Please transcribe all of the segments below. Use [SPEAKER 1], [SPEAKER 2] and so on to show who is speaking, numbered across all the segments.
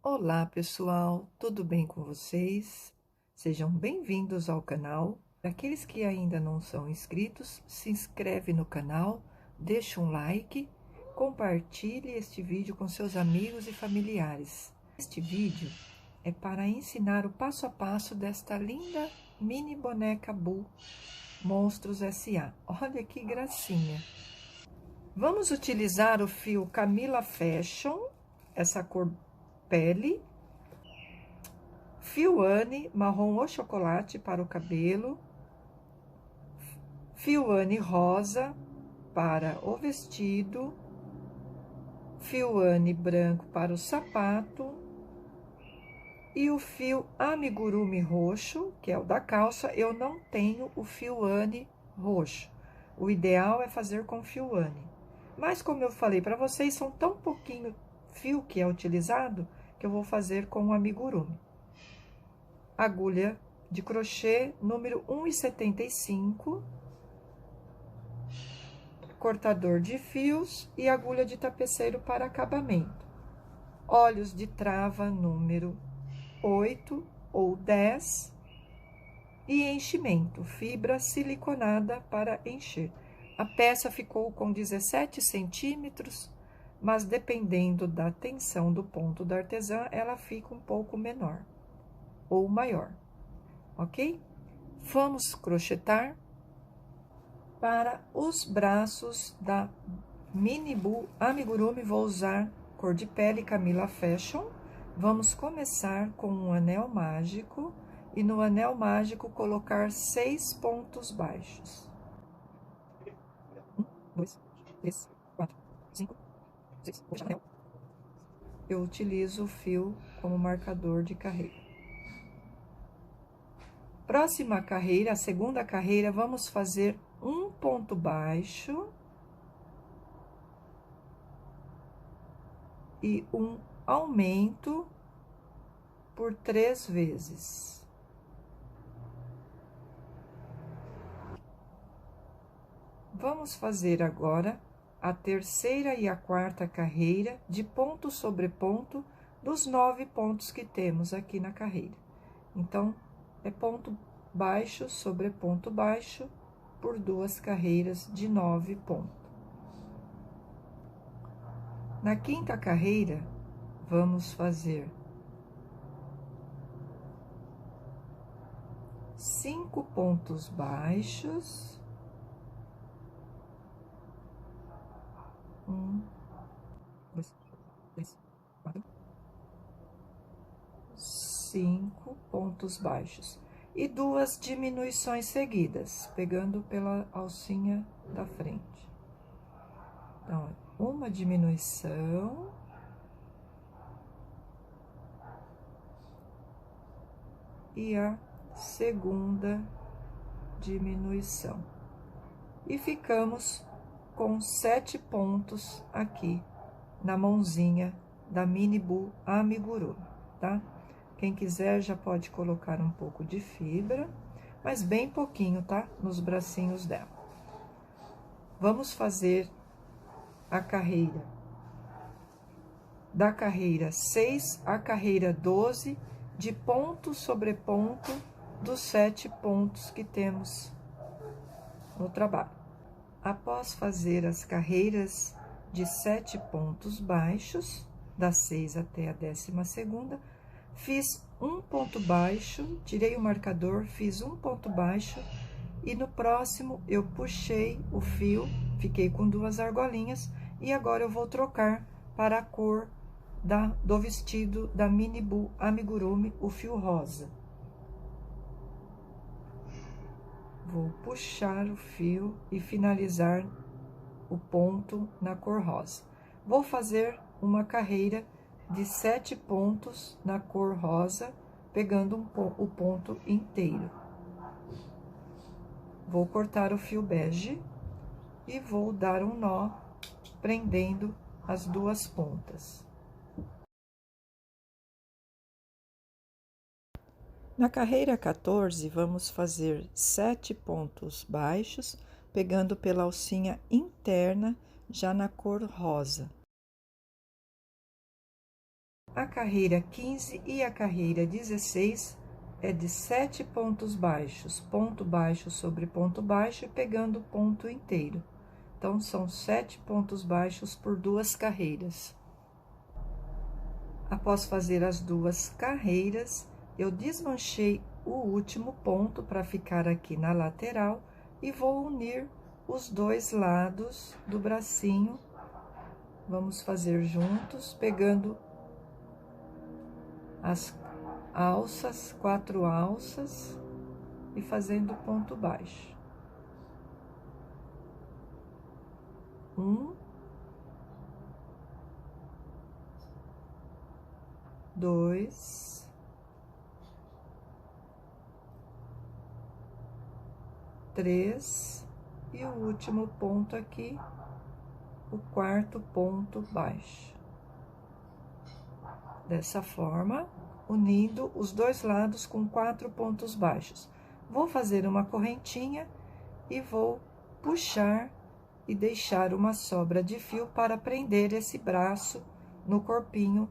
[SPEAKER 1] Olá, pessoal, tudo bem com vocês? Sejam bem-vindos ao canal. Aqueles que ainda não são inscritos, se inscreve no canal, deixa um like, compartilhe este vídeo com seus amigos e familiares. Este vídeo é para ensinar o passo a passo desta linda mini boneca Bull Monstros S.A. Olha que gracinha! Vamos utilizar o fio Camila Fashion, essa cor pele, fio Anne marrom ou chocolate para o cabelo, fio Anne rosa para o vestido, fio Anne branco para o sapato e o fio amigurumi roxo, que é o da calça. Eu não tenho o fio Anne roxo. O ideal é fazer com fio Anne. Mas como eu falei para vocês, são tão pouquinho fio que é utilizado que eu vou fazer com o amigurumi. Agulha de crochê número 1,75, cortador de fios e agulha de tapeceiro para acabamento. Olhos de trava número 8 ou 10 e enchimento, fibra siliconada para encher. A peça ficou com 17 centímetros, mas dependendo da tensão do ponto da artesã, ela fica um pouco menor ou maior, ok? Vamos crochetar para os braços da Mini Bull Amigurumi. Vou usar cor de pele Camila Fashion. Vamos começar com um anel mágico e no anel mágico colocar 6 pontos baixos. 1, 2, 3, 4, 5, 6. Vou fechar o anel. Eu utilizo o fio como marcador de carreira. Próxima carreira, a segunda carreira, vamos fazer um ponto baixo e um aumento por 3 vezes. Vamos fazer agora a terceira e a quarta carreira de ponto sobre ponto dos 9 pontos que temos aqui na carreira. Então, é ponto baixo sobre ponto baixo por 2 carreiras de 9 pontos. Na quinta carreira, vamos fazer 5 pontos baixos, 1, 2, 3, 4, 5 pontos baixos e 2 diminuições seguidas, pegando pela alcinha da frente. Então, uma diminuição e a segunda diminuição. E ficamos com 7 pontos aqui na mãozinha da Mini Bull Amigurumi, tá? Quem quiser já pode colocar um pouco de fibra, mas bem pouquinho, tá? Nos bracinhos dela. Vamos fazer a carreira. Da carreira 6 à carreira 12, de ponto sobre ponto dos 7 pontos que temos no trabalho. Após fazer as carreiras de 7 pontos baixos, da 6 até a 12ª, fiz um ponto baixo, tirei o marcador, fiz um ponto baixo, e no próximo eu puxei o fio, fiquei com 2 argolinhas, e agora eu vou trocar para a cor do vestido da Mini Bull Amigurumi, o fio rosa. Vou puxar o fio e finalizar o ponto na cor rosa. Vou fazer uma carreira de 7 pontos na cor rosa, pegando o ponto inteiro. Vou cortar o fio bege e vou dar um nó, prendendo as 2 pontas. Na carreira 14, vamos fazer 7 pontos baixos, pegando pela alcinha interna, já na cor rosa. A carreira 15 e a carreira 16 é de 7 pontos baixos, ponto baixo sobre ponto baixo e pegando ponto inteiro. Então, são 7 pontos baixos por 2 carreiras. Após fazer as 2 carreiras, eu desmanchei o último ponto para ficar aqui na lateral e vou unir os 2 lados do bracinho. Vamos fazer juntos, pegando as alças, 4 alças e fazendo ponto baixo. 1, 2, 3 e o último ponto aqui, o 4º ponto baixo. Dessa forma, unindo os 2 lados com 4 pontos baixos. Vou fazer uma correntinha e vou puxar e deixar uma sobra de fio para prender esse braço no corpinho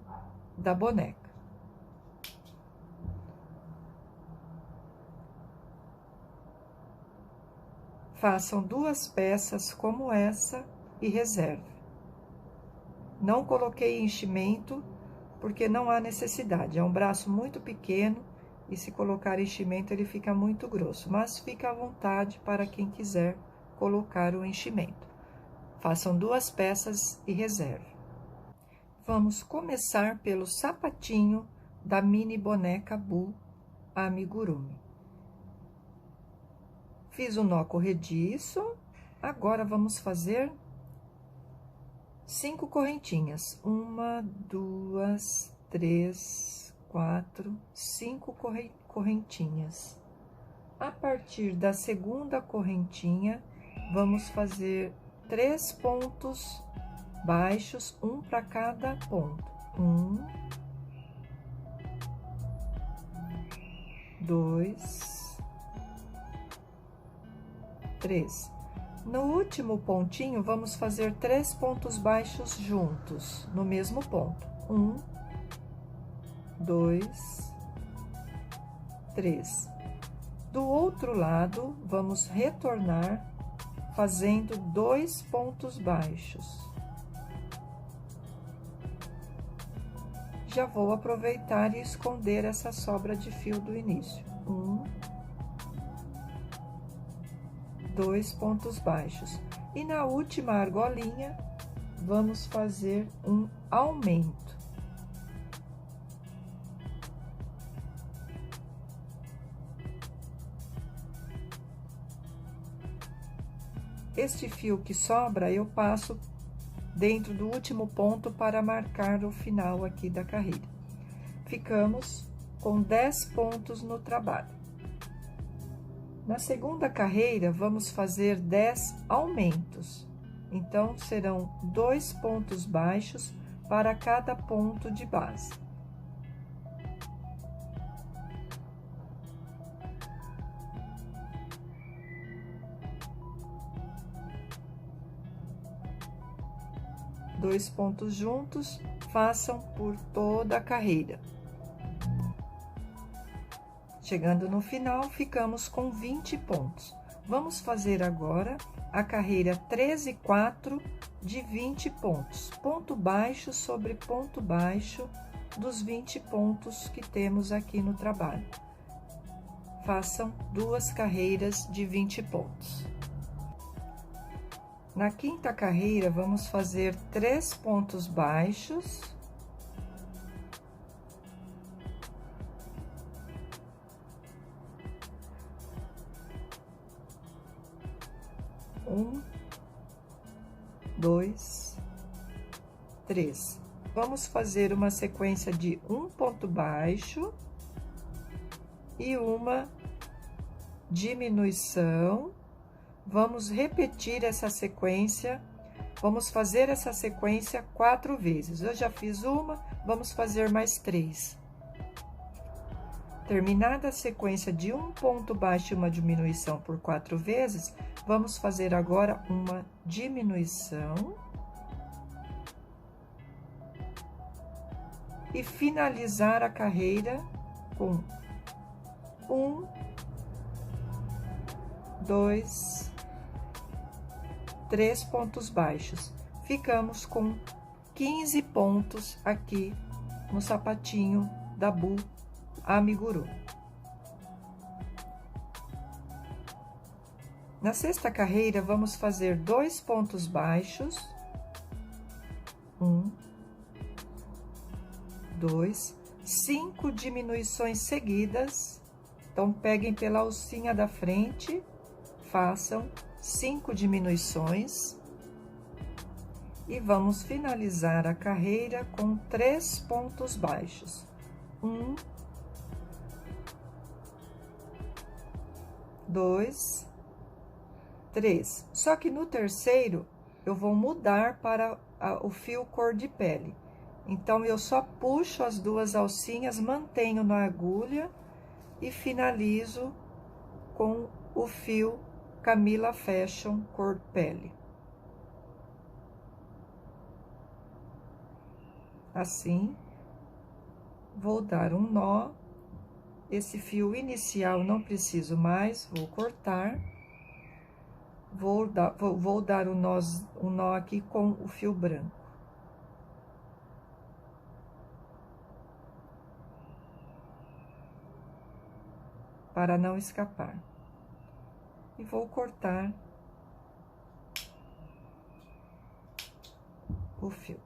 [SPEAKER 1] da boneca. Façam 2 peças como essa e reserve. Não coloquei enchimento, porque não há necessidade. É um braço muito pequeno e se colocar enchimento ele fica muito grosso. Mas fica à vontade para quem quiser colocar o enchimento. Façam 2 peças e reserve. Vamos começar pelo sapatinho da mini boneca Bu Amigurumi. Fiz o nó corrediço, agora vamos fazer 5 correntinhas. 1, 2, 3, 4, 5 correntinhas. A partir da segunda correntinha, vamos fazer 3 pontos baixos, um para cada ponto. 1, 2, 3. No último pontinho, vamos fazer 3 pontos baixos juntos, no mesmo ponto. 1, 2, 3. Do outro lado, vamos retornar fazendo 2 pontos baixos. Já vou aproveitar e esconder essa sobra de fio do início. 1, 2 pontos baixos. E na última argolinha, vamos fazer um aumento. Este fio que sobra, eu passo dentro do último ponto para marcar o final aqui da carreira. Ficamos com 10 pontos no trabalho. Na segunda carreira, vamos fazer 10 aumentos. Então, serão 2 pontos baixos para cada ponto de base. Dois pontos juntos, façam por toda a carreira. Chegando no final, ficamos com 20 pontos. Vamos fazer agora a carreira 13 e 4 de 20 pontos. Ponto baixo sobre ponto baixo dos 20 pontos que temos aqui no trabalho. Façam 2 carreiras de 20 pontos. Na quinta carreira, vamos fazer 3 pontos baixos. Um, 2, 3. Vamos fazer uma sequência de um ponto baixo e uma diminuição. Vamos repetir essa sequência, vamos fazer essa sequência 4 vezes. Eu já fiz uma, vamos fazer mais 3. Terminada a sequência de um ponto baixo e uma diminuição por 4 vezes, vamos fazer agora uma diminuição e finalizar a carreira com 1, 2, 3 pontos baixos. Ficamos com 15 pontos aqui no sapatinho da Bu Amigurumi. Na sexta carreira, vamos fazer 2 pontos baixos. 1, 2, 5 diminuições seguidas. Então, peguem pela alcinha da frente, façam 5 diminuições. E vamos finalizar a carreira com 3 pontos baixos. 1, 2, 3. Só que no terceiro, eu vou mudar para o fio cor de pele. Então, eu só puxo as 2 alcinhas, mantenho na agulha e finalizo com o fio Camila Fashion cor pele. Assim, vou dar um nó. Esse fio inicial não preciso mais, vou cortar. Vou dar um nó aqui com o fio branco. Para não escapar. E vou cortar o fio.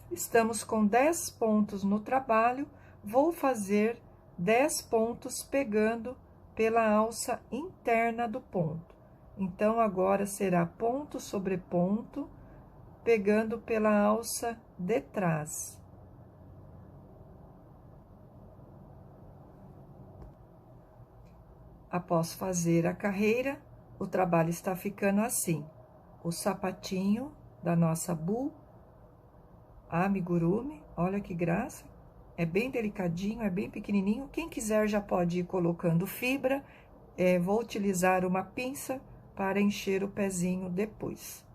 [SPEAKER 1] Estamos com 10 pontos no trabalho, vou fazer 10 pontos pegando pela alça interna do ponto. Então, agora será ponto sobre ponto, pegando pela alça de trás. Após fazer a carreira, o trabalho está ficando assim. O sapatinho da nossa Bu Amigurumi, olha que graça, é bem delicadinho, é bem pequenininho. Quem quiser já pode ir colocando fibra, vou utilizar uma pinça para encher o pezinho depois.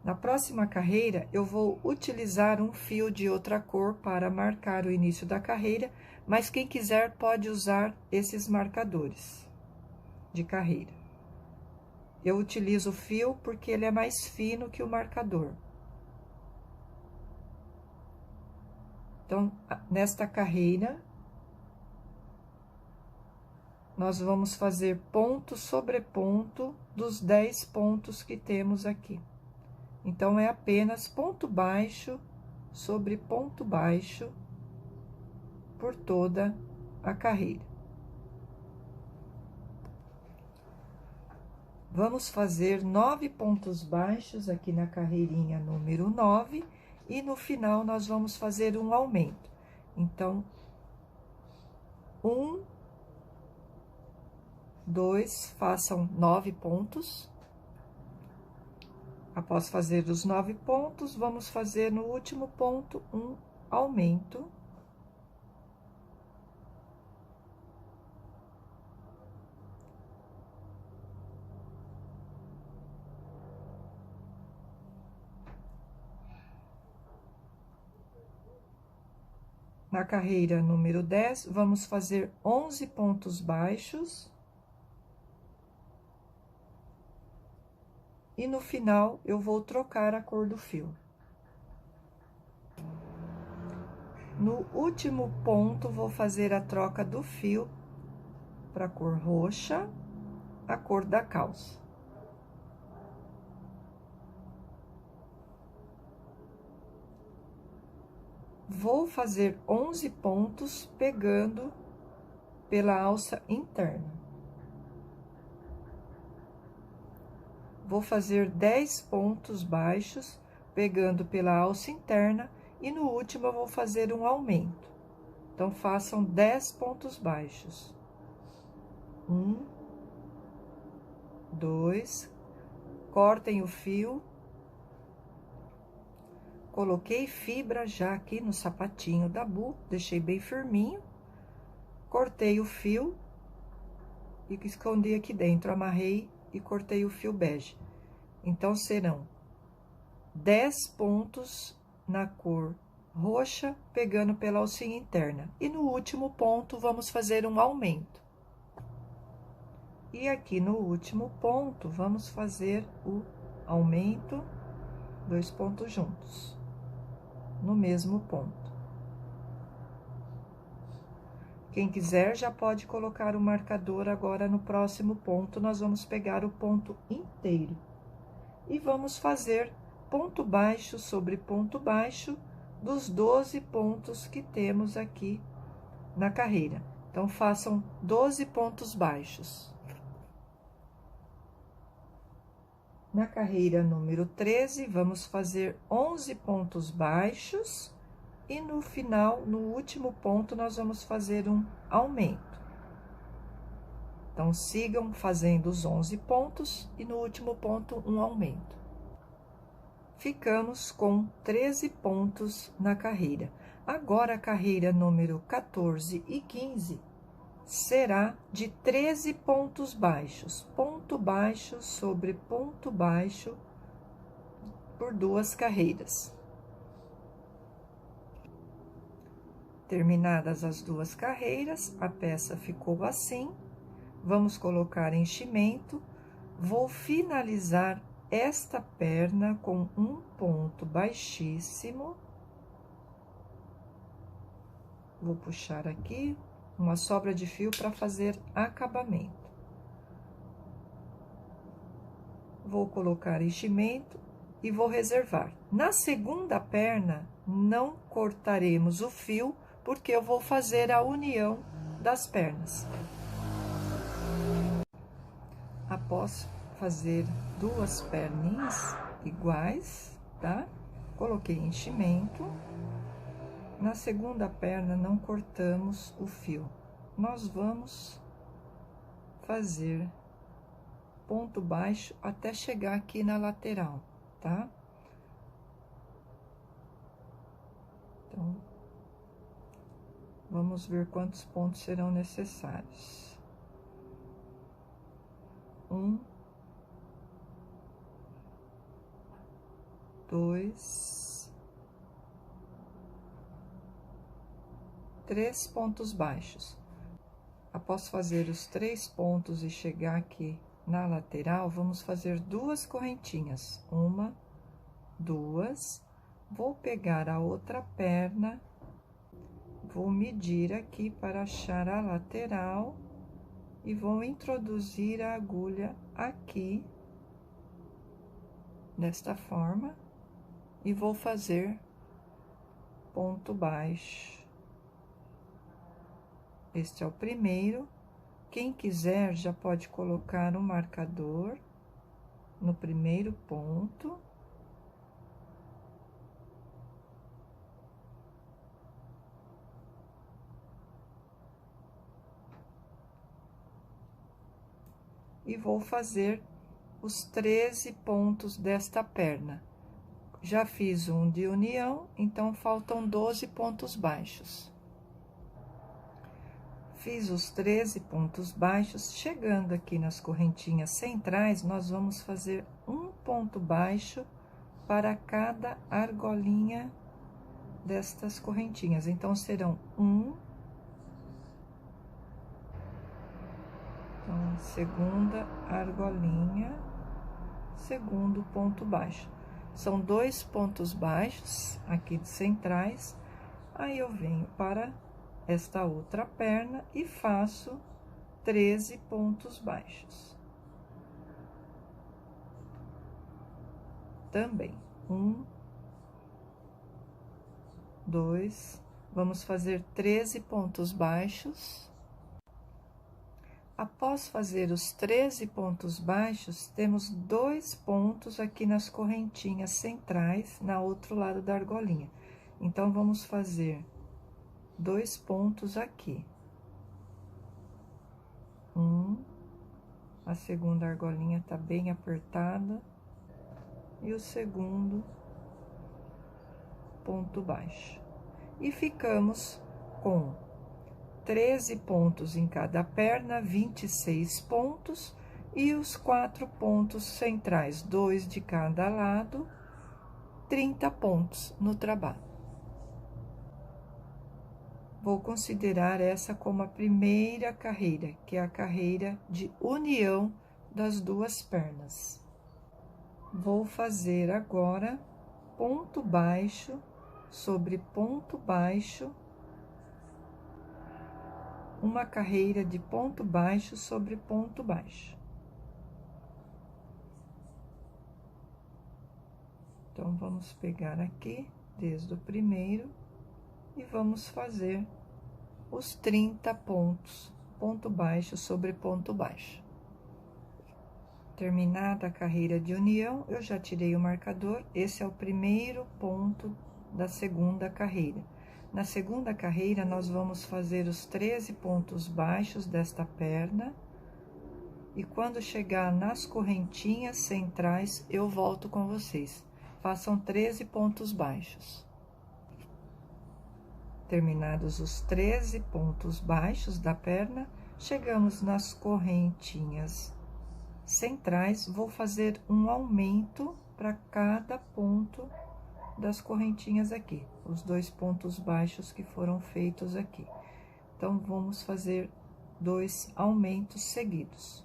[SPEAKER 1] Na próxima carreira, eu vou utilizar um fio de outra cor para marcar o início da carreira, mas quem quiser pode usar esses marcadores de carreira. Eu utilizo o fio porque ele é mais fino que o marcador. Então, nesta carreira, nós vamos fazer ponto sobre ponto dos 10 pontos que temos aqui. Então, é apenas ponto baixo sobre ponto baixo por toda a carreira. Vamos fazer 9 pontos baixos aqui na carreirinha número 9. E no final, nós vamos fazer um aumento. Então, 1, 2, façam 9 pontos. Após fazer os 9 pontos, vamos fazer no último ponto um aumento. Na carreira número 10, vamos fazer 11 pontos baixos. E no final, eu vou trocar a cor do fio. No último ponto, vou fazer a troca do fio para a cor roxa, a cor da calça. Vou fazer 11 pontos pegando pela alça interna. Vou fazer 10 pontos baixos pegando pela alça interna e no último eu vou fazer um aumento. Então, façam 10 pontos baixos. 1, 2, cortem o fio. Coloquei fibra já aqui no sapatinho da Bu, deixei bem firminho. Cortei o fio e escondi aqui dentro, amarrei e cortei o fio bege. Então, serão 10 pontos na cor roxa, pegando pela alcinha interna. E no último ponto, vamos fazer um aumento. E aqui no último ponto, vamos fazer o aumento, 2 pontos juntos, no mesmo ponto. Quem quiser já pode colocar o marcador agora no próximo ponto, nós vamos pegar o ponto inteiro. E vamos fazer ponto baixo sobre ponto baixo dos 12 pontos que temos aqui na carreira. Então, façam 12 pontos baixos. Na carreira número 13, vamos fazer 11 pontos baixos e no final, no último ponto, nós vamos fazer um aumento. Então, sigam fazendo os 11 pontos e no último ponto, um aumento. Ficamos com 13 pontos na carreira. Agora, a carreira número 14 e 15 será de 13 pontos baixos, ponto baixo sobre ponto baixo, por 2 carreiras. Terminadas as 2 carreiras, a peça ficou assim. Vamos colocar enchimento. Vou finalizar esta perna com um ponto baixíssimo. Vou puxar aqui uma sobra de fio para fazer acabamento. Vou colocar enchimento e vou reservar. Na segunda perna, não cortaremos o fio, porque eu vou fazer a união das pernas. Após fazer 2 perninhas iguais, tá? Coloquei enchimento. Na segunda perna, não cortamos o fio. Nós vamos fazer ponto baixo até chegar aqui na lateral, tá? Então, vamos ver quantos pontos serão necessários. 1, 2, 3 pontos baixos. Após fazer os 3 pontos e chegar aqui na lateral, vamos fazer 2 correntinhas. 1, 2. Vou pegar a outra perna, vou medir aqui para achar a lateral e vou introduzir a agulha aqui, desta forma, e vou fazer ponto baixo. Este é o primeiro. Quem quiser já pode colocar um marcador no primeiro ponto. E vou fazer os 13 pontos desta perna. Já fiz um de união, então faltam 12 pontos baixos. Fiz os 13 pontos baixos, chegando aqui nas correntinhas centrais, nós vamos fazer um ponto baixo para cada argolinha destas correntinhas. Então, serão 1, então, segunda argolinha, segundo ponto baixo. São 2 pontos baixos aqui de centrais, aí eu venho para esta outra perna e faço 13 pontos baixos. Também, 1, 2, vamos fazer 13 pontos baixos. Após fazer os 13 pontos baixos, temos 2 pontos aqui nas correntinhas centrais, na outro lado da argolinha. Então, vamos fazer 2 pontos aqui. 1, a segunda argolinha tá bem apertada, e o segundo ponto baixo. E ficamos com 13 pontos em cada perna, 26 pontos, e os 4 pontos centrais, 2 de cada lado, 30 pontos no trabalho. Vou considerar essa como a primeira carreira, que é a carreira de união das duas pernas. Vou fazer agora ponto baixo sobre ponto baixo, uma carreira de ponto baixo sobre ponto baixo. Então, vamos pegar aqui, desde o primeiro, e vamos fazer os 30 pontos, ponto baixo sobre ponto baixo. Terminada a carreira de união, eu já tirei o marcador, esse é o primeiro ponto da segunda carreira. Na segunda carreira, nós vamos fazer os 13 pontos baixos desta perna, e quando chegar nas correntinhas centrais, eu volto com vocês. Façam 13 pontos baixos. Terminados os 13 pontos baixos da perna, chegamos nas correntinhas centrais, vou fazer um aumento para cada ponto das correntinhas aqui, os 2 pontos baixos que foram feitos aqui. Então, vamos fazer 2 aumentos seguidos.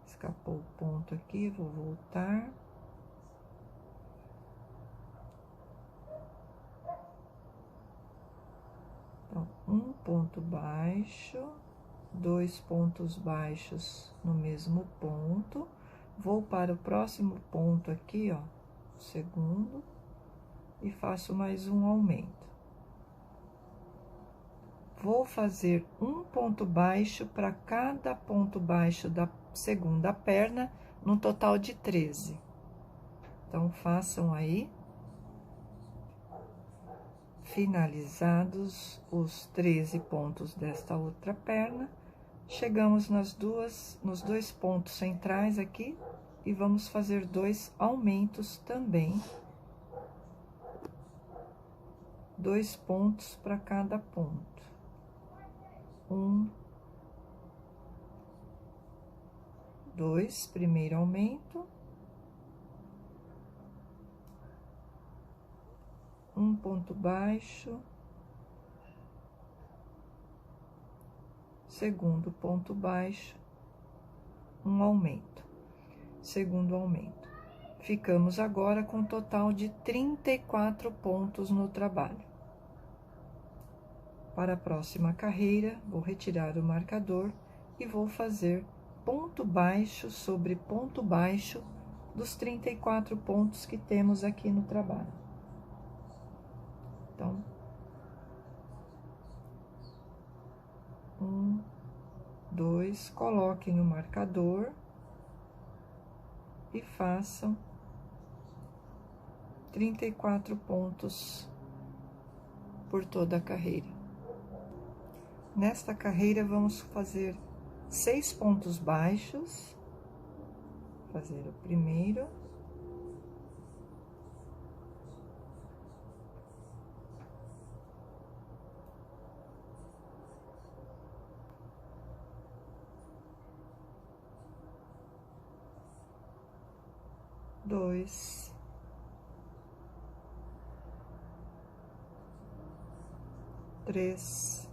[SPEAKER 1] Escapou o ponto aqui, vou voltar. Então, um ponto baixo, 2 pontos baixos no mesmo ponto, vou para o próximo ponto aqui, ó, o segundo, e faço mais um aumento. Vou fazer um ponto baixo para cada ponto baixo da segunda perna, no total de 13. Então, façam aí. Finalizados os 13 pontos desta outra perna, chegamos nos 2 pontos centrais aqui e vamos fazer 2 aumentos também. 2 pontos para cada ponto. 1, 2, primeiro aumento. Um ponto baixo, segundo ponto baixo, um aumento, segundo aumento. Ficamos agora com um total de 34 pontos no trabalho. Para a próxima carreira, vou retirar o marcador e vou fazer ponto baixo sobre ponto baixo dos 34 pontos que temos aqui no trabalho. Então, 1, 2, coloquem o marcador e façam 34 pontos por toda a carreira. Nesta carreira, vamos fazer 6 pontos baixos, fazer o primeiro. Dois, 3,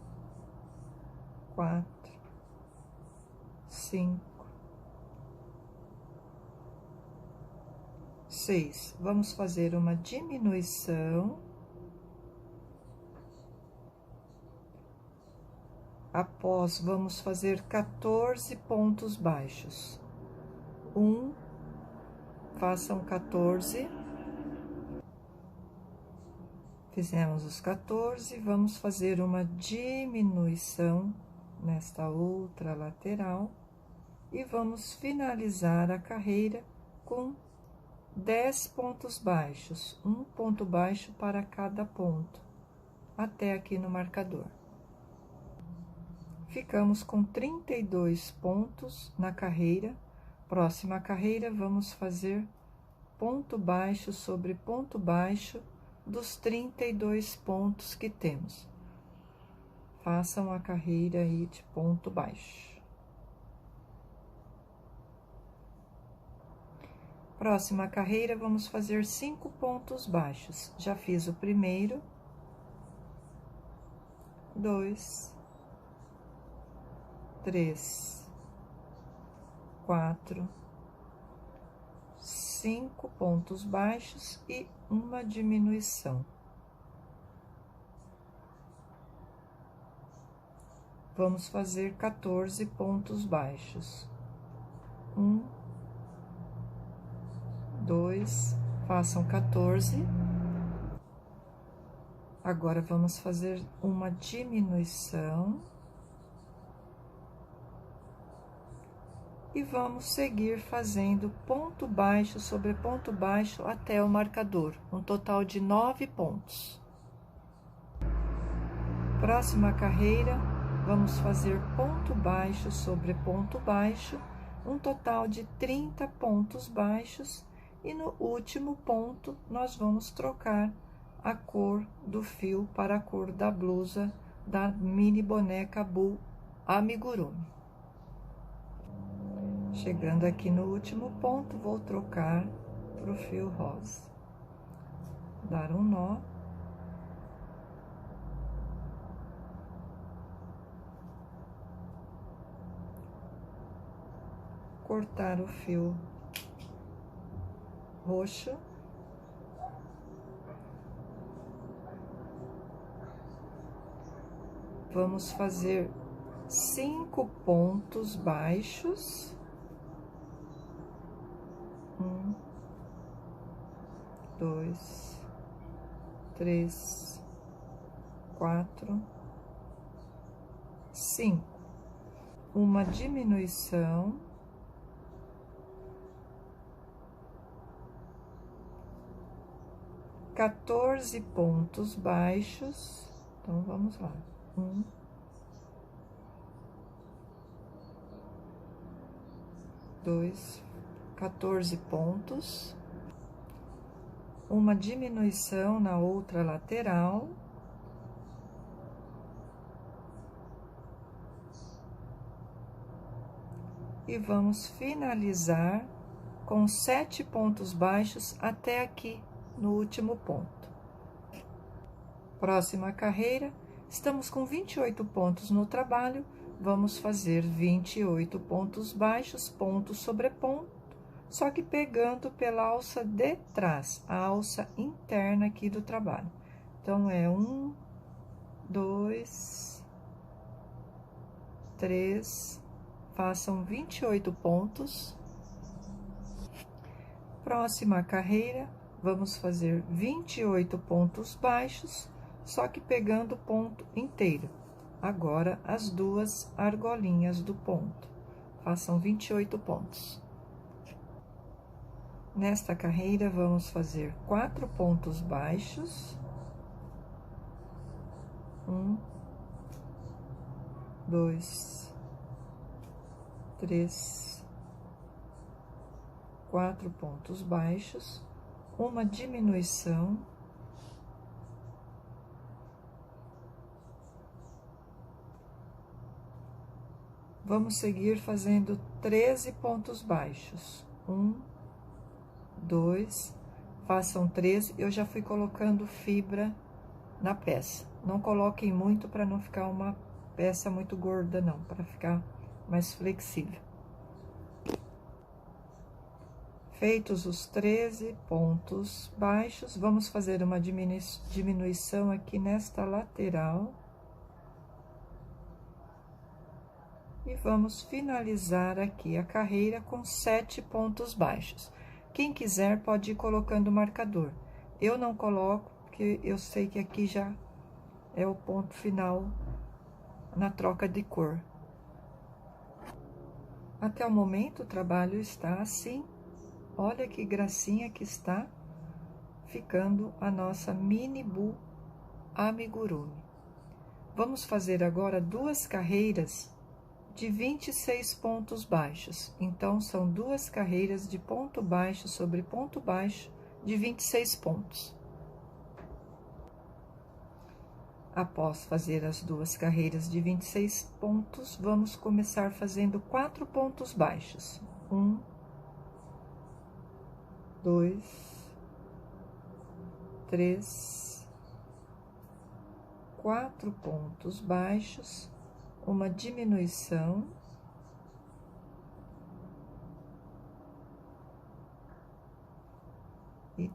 [SPEAKER 1] 4, 5, 6. Vamos fazer uma diminuição. Após, vamos fazer 14 pontos baixos. Façam 14. Fizemos os 14, vamos fazer uma diminuição nesta outra lateral e vamos finalizar a carreira com 10 pontos baixos, um ponto baixo para cada ponto, até aqui no marcador. Ficamos com 32 pontos na carreira. Próxima carreira, vamos fazer ponto baixo sobre ponto baixo dos 32 pontos que temos. Façam a carreira aí de ponto baixo. Próxima carreira, vamos fazer 5 pontos baixos. Já fiz o primeiro, 2, 3, 4, 5 pontos baixos e uma diminuição. Vamos fazer 14 pontos baixos. 1, 2, façam 14. Agora, vamos fazer uma diminuição. E vamos seguir fazendo ponto baixo sobre ponto baixo até o marcador, um total de 9 pontos. Próxima carreira, vamos fazer ponto baixo sobre ponto baixo, um total de 30 pontos baixos, e no último ponto nós vamos trocar a cor do fio para a cor da blusa da mini boneca Bull Amigurumi. Chegando aqui no último ponto, vou trocar para o fio rosa. Dar um nó. Cortar o fio roxo. Vamos fazer 5 pontos baixos. 1, 2, 3, 4, 5. Uma diminuição. Quatorze pontos baixos. Então, vamos lá. 1, 2, 14 pontos, uma diminuição na outra lateral, e vamos finalizar com 7 pontos baixos até aqui no último ponto. Próxima carreira, estamos com 28 pontos no trabalho, vamos fazer 28 pontos baixos, ponto sobre ponto, só que pegando pela alça de trás, a alça interna aqui do trabalho. Então, é 1, 2, 3, façam 28 pontos. Próxima carreira, vamos fazer 28 pontos baixos, só que pegando o ponto inteiro. Agora, as duas argolinhas do ponto. Façam 28 pontos. Nesta carreira, vamos fazer 4 pontos baixos. 1, 2, 3, 4 pontos baixos, uma diminuição. Vamos seguir fazendo 13 pontos baixos. 1, 2, façam 13. Eu já fui colocando fibra na peça. Não coloquem muito para não ficar uma peça muito gorda, não, para ficar mais flexível. Feitos os 13 pontos baixos, vamos fazer uma diminuição aqui nesta lateral. E vamos finalizar aqui a carreira com 7 pontos baixos. Quem quiser pode ir colocando o marcador. Eu não coloco, porque eu sei que aqui já é o ponto final na troca de cor. Até o momento o trabalho está assim. Olha que gracinha que está ficando a nossa mini Bull Amigurumi. Vamos fazer agora 2 carreiras de 26 pontos baixos. Então, são 2 carreiras de ponto baixo sobre ponto baixo de 26 pontos. Após fazer as 2 carreiras de 26 pontos, vamos começar fazendo 4 pontos baixos. 1, 2, 3, 4 pontos baixos, uma diminuição. E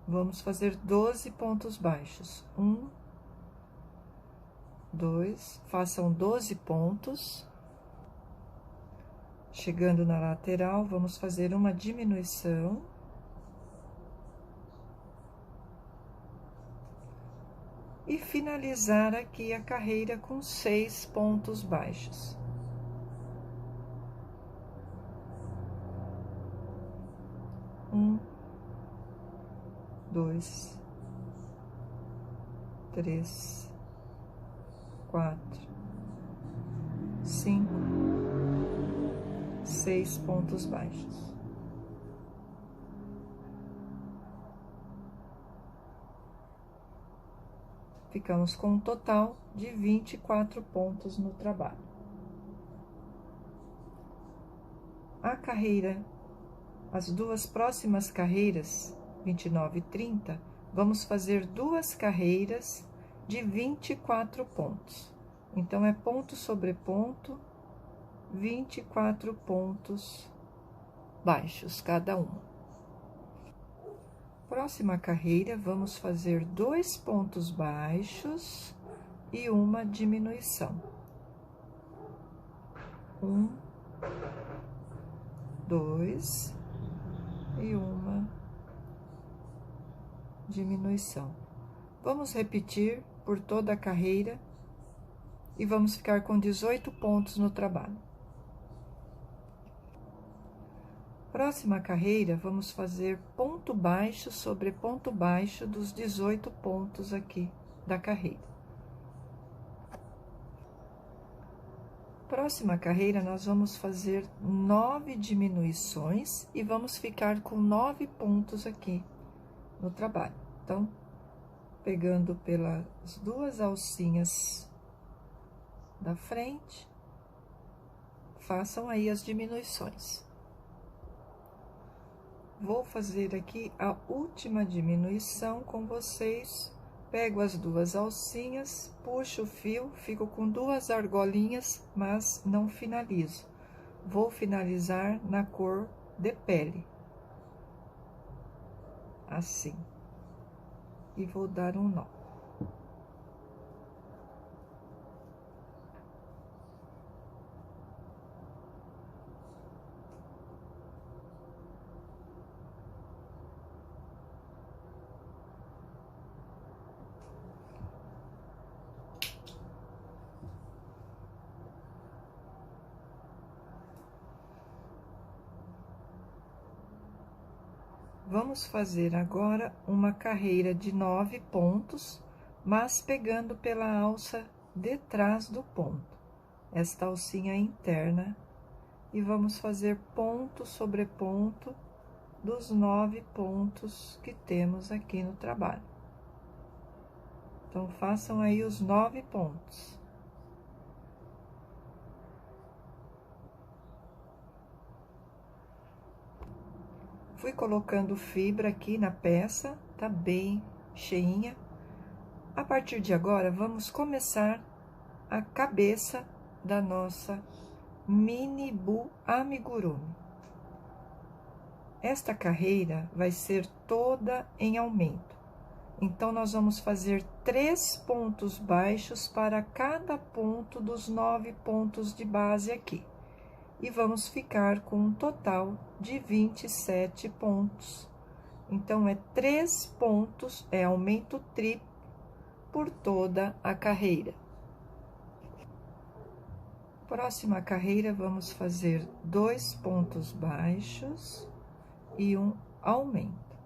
[SPEAKER 1] vamos fazer 12 pontos baixos. 1, 2, façam 12 pontos. Chegando na lateral, vamos fazer uma diminuição. E finalizar aqui a carreira com 6 pontos baixos. Um, 2, 3, 4, 5, 6 pontos baixos. Ficamos com um total de 24 pontos no trabalho. A carreira, as 2 próximas carreiras, 29 e 30, vamos fazer 2 carreiras de 24 pontos. Então, é ponto sobre ponto, 24 pontos baixos cada um. Próxima carreira, vamos fazer 2 pontos baixos e uma diminuição. 1, 2 e uma diminuição. Vamos repetir por toda a carreira e vamos ficar com 18 pontos no trabalho. Próxima carreira, vamos fazer ponto baixo sobre ponto baixo dos 18 pontos aqui da carreira. Próxima carreira, nós vamos fazer 9 diminuições e vamos ficar com 9 pontos aqui no trabalho. Então, pegando pelas 2 alcinhas da frente, façam aí as diminuições. Vou fazer aqui a última diminuição com vocês. Pego as 2 alcinhas, puxo o fio, fico com 2 argolinhas, mas não finalizo. Vou finalizar na cor de pele. Assim. E vou dar um nó. Vamos fazer agora uma carreira de 9 pontos, mas pegando pela alça de trás do ponto, esta alcinha interna, e vamos fazer ponto sobre ponto dos 9 pontos que temos aqui no trabalho. Então, façam aí os 9 pontos. Fui colocando fibra aqui na peça, tá bem cheinha. A partir de agora, vamos começar a cabeça da nossa mini bu amigurumi. Esta carreira vai ser toda em aumento. Então, nós vamos fazer 3 pontos baixos para cada ponto dos 9 pontos de base aqui. E vamos ficar com um total de 27 pontos. Então, é 3 pontos, é aumento triplo por toda a carreira. Próxima carreira, vamos fazer 2 pontos baixos e um aumento.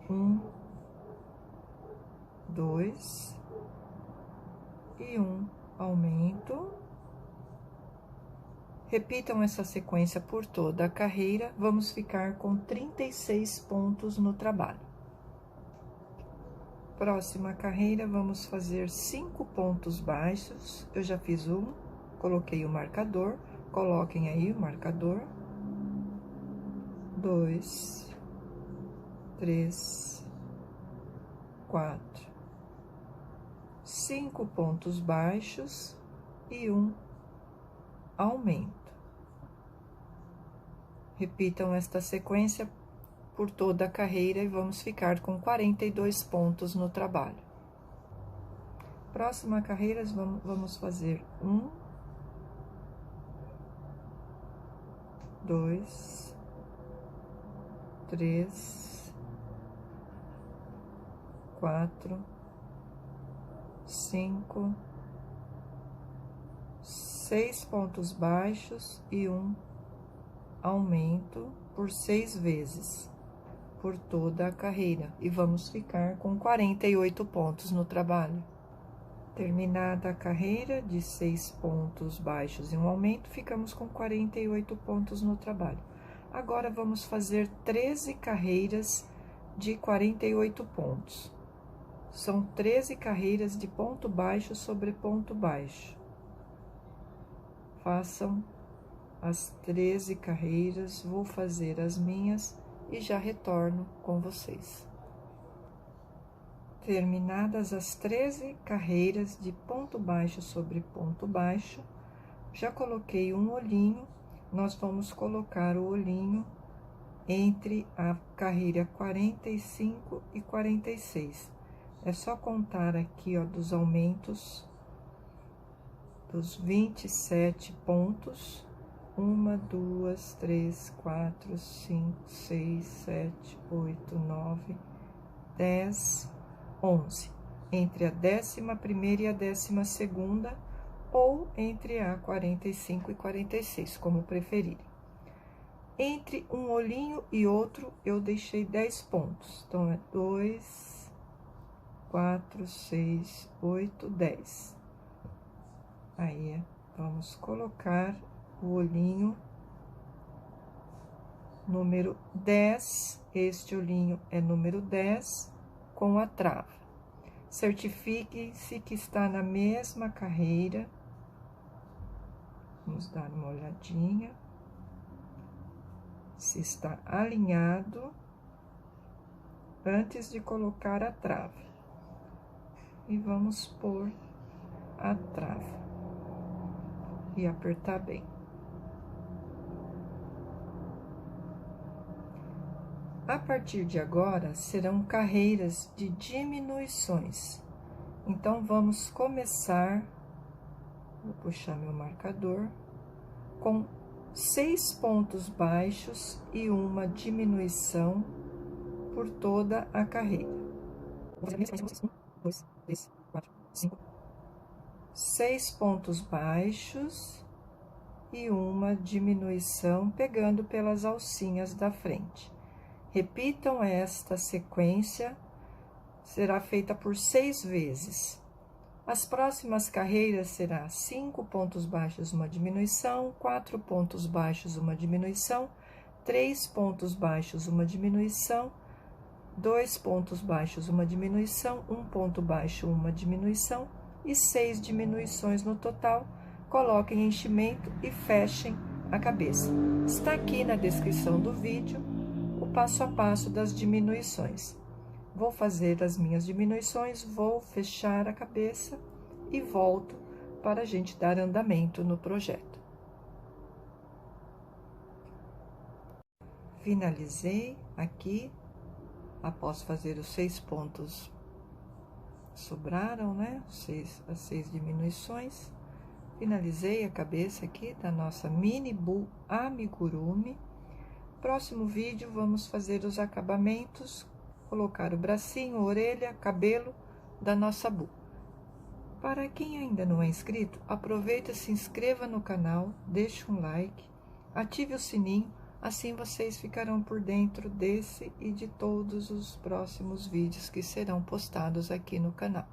[SPEAKER 1] 1, 2 e um aumento. Repitam essa sequência por toda a carreira, vamos ficar com 36 pontos no trabalho. Próxima carreira, vamos fazer 5 pontos baixos. Eu já fiz um, coloquei o marcador, coloquem aí o marcador. 2, 3, 4, 5 pontos baixos e um aumento. Repitam esta sequência por toda a carreira e vamos ficar com 42 pontos no trabalho. Próxima carreira, vamos fazer 1, 2, 3, 4, 5, 6 pontos baixos e um aumento por 6 vezes por toda a carreira e vamos ficar com 48 pontos no trabalho. Terminada a carreira de 6 pontos baixos e um aumento, ficamos com 48 pontos no trabalho. Agora vamos fazer 13 carreiras de 48 pontos. São 13 carreiras de ponto baixo sobre ponto baixo. Façam as 13 carreiras, vou fazer as minhas e já retorno com vocês. Terminadas as 13 carreiras de ponto baixo sobre ponto baixo, já coloquei um olhinho, nós vamos colocar o olhinho entre a carreira 45 e 46. É só contar aqui, ó, dos aumentos dos 27 pontos. 1, 2, 3, 4, 5, 6, 7, 8, 9, 10, 11. Entre a 11ª e a 12ª, ou entre a 45 e 46, como preferirem. Entre um olhinho e outro, eu deixei 10 pontos. Então, é 2, 4, 6, 8, 10. Aí, vamos colocar o olhinho número 10, este olhinho é número 10, com a trava. Certifique-se que está na mesma carreira. Vamos dar uma olhadinha. Se está alinhado antes de colocar a trava. E vamos pôr a trava e apertar bem. A partir de agora, serão carreiras de diminuições. Então, vamos começar, vou puxar meu marcador, com 6 pontos baixos e uma diminuição por toda a carreira. 1, 2, 3, 4, 5. 6 pontos baixos e uma diminuição pegando pelas alcinhas da frente. Repitam esta sequência, será feita por 6 vezes. As próximas carreiras será 5 pontos baixos, uma diminuição, 4 pontos baixos, uma diminuição, 3 pontos baixos, uma diminuição, 2 pontos baixos, uma diminuição, 1 ponto baixo, uma diminuição e 6 diminuições no total. Coloquem enchimento e fechem a cabeça. Está aqui na descrição do vídeo o passo a passo das diminuições. Vou fazer as minhas diminuições, vou fechar a cabeça e volto para a gente dar andamento no projeto. Finalizei aqui, após fazer os 6 pontos, sobraram, né? As 6 diminuições. Finalizei a cabeça aqui da nossa mini bu amigurumi. Próximo vídeo, vamos fazer os acabamentos, colocar o bracinho, orelha, cabelo da nossa bu. Para quem ainda não é inscrito, aproveita, se inscreva no canal, deixe um like, ative o sininho, assim vocês ficarão por dentro desse e de todos os próximos vídeos que serão postados aqui no canal.